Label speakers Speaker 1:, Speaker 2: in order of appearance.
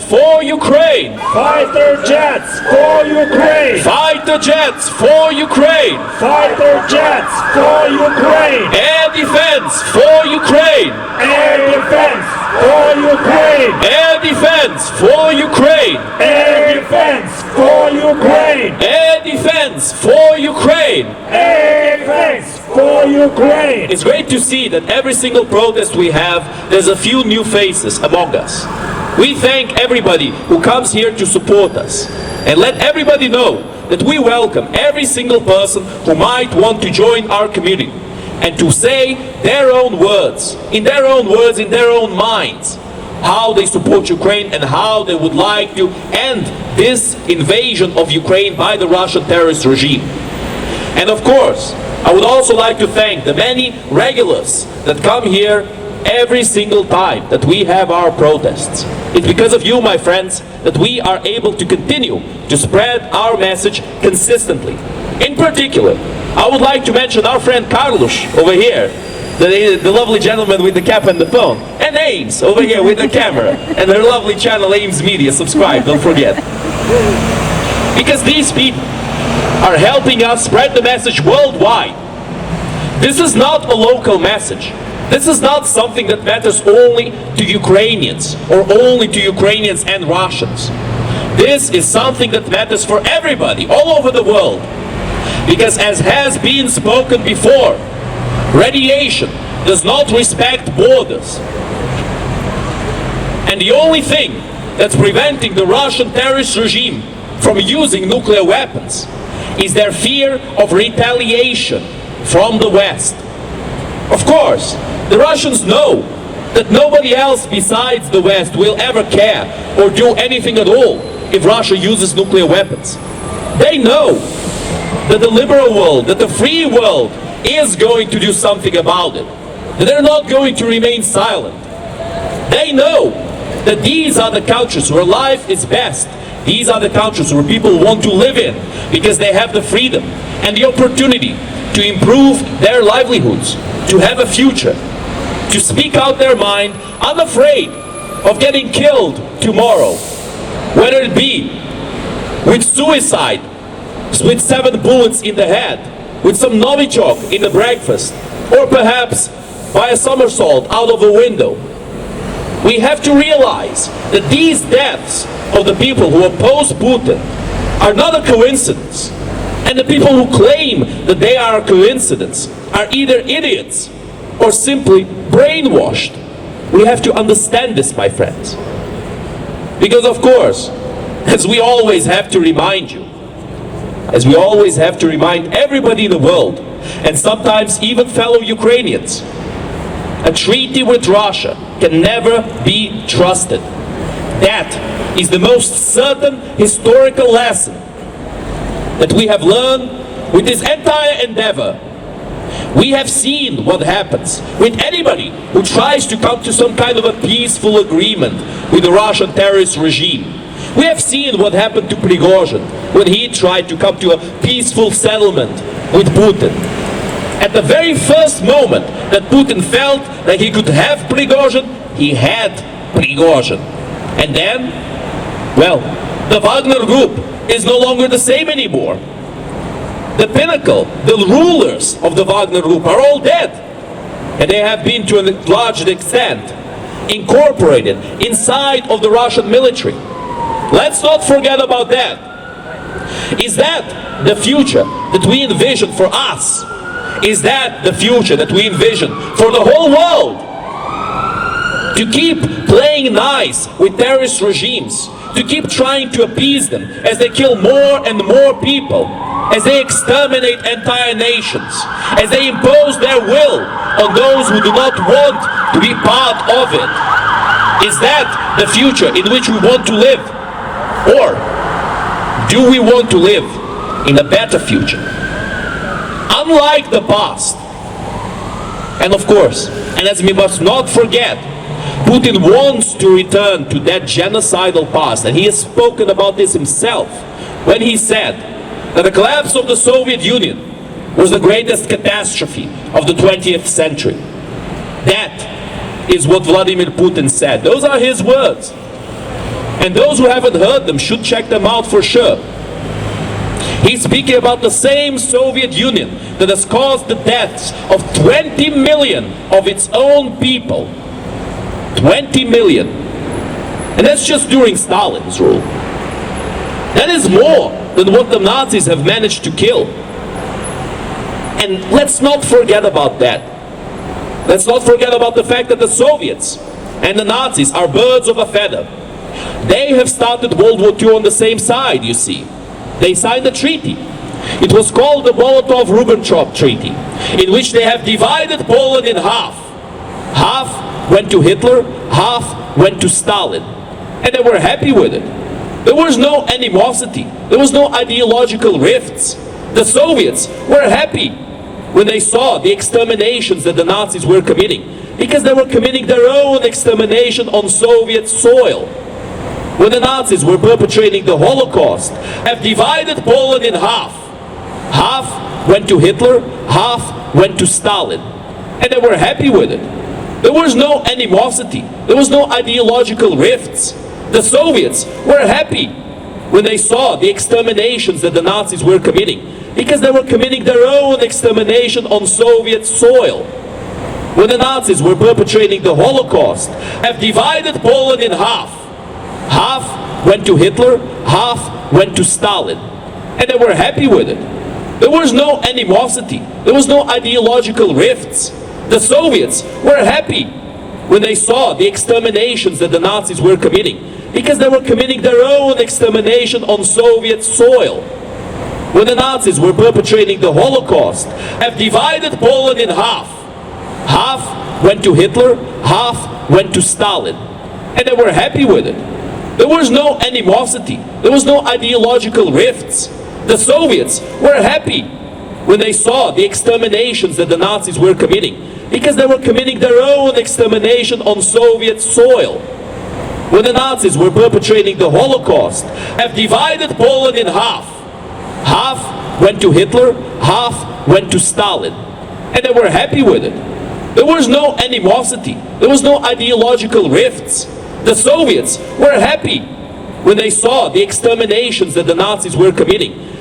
Speaker 1: for Ukraine!
Speaker 2: Fighter jets for Ukraine!
Speaker 1: Fighter jets for Ukraine!
Speaker 2: Fighter jets for Ukraine!
Speaker 1: Air defense for Ukraine!
Speaker 2: Air defense for Ukraine!
Speaker 1: Air defense for Ukraine!
Speaker 2: Air defense for Ukraine!
Speaker 1: Air defense for Ukraine!
Speaker 2: Air defense for Ukraine!
Speaker 1: It's great to see that every single protest we have, there's a few new faces among us. We thank everybody who comes here to support us. And let everybody know that we welcome every single person who might want to join our community and to say their own words, in their own minds, how they support Ukraine and how they would like to end this invasion of Ukraine by the Russian terrorist regime. And of course, I would also like to thank the many regulars that come here every single time that we have our protests. It's because of you, my friends, that we are able to continue to spread our message consistently. In particular, I would like to mention our friend Carlos over here, the lovely gentleman with the cap and the phone, and Ames over here with the camera, and her lovely channel Amesmedia. Subscribe, don't forget. Because these people are helping us spread the message worldwide. This is not a local message. This is not something that matters only to Ukrainians or only to Ukrainians and Russians. This is something that matters for everybody all over the world. Because as has been spoken before, radiation does not respect borders. And the only thing that's preventing the Russian terrorist regime from using nuclear weapons is their fear of retaliation from the West. Of course, the Russians know that nobody else besides the West will ever care or do anything at all if Russia uses nuclear weapons. They know that the liberal world, that the free world is going to do something about it. That they're not going to remain silent. They know that these are the countries where life is best. These are the countries where people want to live in because they have the freedom and the opportunity to improve their livelihoods, to have a future, to speak out their mind, unafraid of getting killed tomorrow, whether it be with suicide, with 7 bullets in the head, with some Novichok in the breakfast, or perhaps by a somersault out of a window. We have to realize that these deaths of the people who oppose Putin are not a coincidence. And the people who claim that they are a coincidence are either idiots or simply brainwashed. We have to understand this, my friends. Because of course, as we always have to remind you, as we always have to remind everybody in the world, and sometimes even fellow Ukrainians, a treaty with Russia can never be trusted. That is the most certain historical lesson that we have learned with this entire endeavor. We have seen what happens with anybody who tries to come to some kind of a peaceful agreement with the Russian terrorist regime. We have seen what happened to Prigozhin when he tried to come to a peaceful settlement with Putin. At the very first moment that Putin felt that he could have Prigozhin, he had Prigozhin. And then, well, the Wagner Group is no longer the same anymore. The pinnacle, the rulers of the Wagner Group are all dead. And they have been, to a large extent, incorporated inside of the Russian military. Let's not forget about that. Is that the future that we envision for us? Is that the future that we envision for the whole world? To keep playing nice with terrorist regimes, to keep trying to appease them as they kill more and more people, as they exterminate entire nations, as they impose their will on those who do not want to be part of it. Is that the future in which we want to live? Or do we want to live in a better future? Unlike the past. And of course, and as we must not forget, Putin wants to return to that genocidal past, and he has spoken about this himself when he said that the collapse of the Soviet Union was the greatest catastrophe of the 20th century. That is what Vladimir Putin said. Those are his words. And those who haven't heard them should check them out for sure. He's speaking about the same Soviet Union that has caused the deaths of 20 million of its own people. 20 million. And that's just during Stalin's rule. That is more than what the Nazis have managed to kill. And let's not forget about that. Let's not forget about the fact that the Soviets and the Nazis are birds of a feather. They have started World War II on the same side, you see. They signed a treaty. It was called the Molotov-Ribbentrop Treaty, in which they have divided Poland in half. Half went to Hitler, half went to Stalin. And they were happy with it. There was no animosity. There was no ideological rifts. The Soviets were happy when they saw the exterminations that the Nazis were committing, because they were committing their own extermination on Soviet soil. When the Nazis were perpetrating the Holocaust, have divided Poland in half. Half went to Hitler, half went to Stalin. And they were happy with it. There was no animosity. There was no ideological rifts. The Soviets were happy when they saw the exterminations that the Nazis were committing, because they were committing their own extermination on Soviet soil. When the Nazis were perpetrating the Holocaust, have divided Poland in half. Half went to Hitler, half went to Stalin. And they were happy with it. There was no animosity. There was no ideological rifts. The Soviets were happy when they saw the exterminations that the Nazis were committing, because they were committing their own extermination on Soviet soil. When the Nazis were perpetrating the Holocaust, have divided Poland in half. Half went to Hitler, half went to Stalin. And they were happy with it. There was no animosity. There was no ideological rifts. The Soviets were happy when they saw the exterminations that the Nazis were committing, because they were committing their own extermination on Soviet soil. When the Nazis were perpetrating the Holocaust, have divided Poland in half. Half went to Hitler, half went to Stalin. And they were happy with it. There was no animosity. There was no ideological rifts. The Soviets were happy when they saw the exterminations that the Nazis were committing,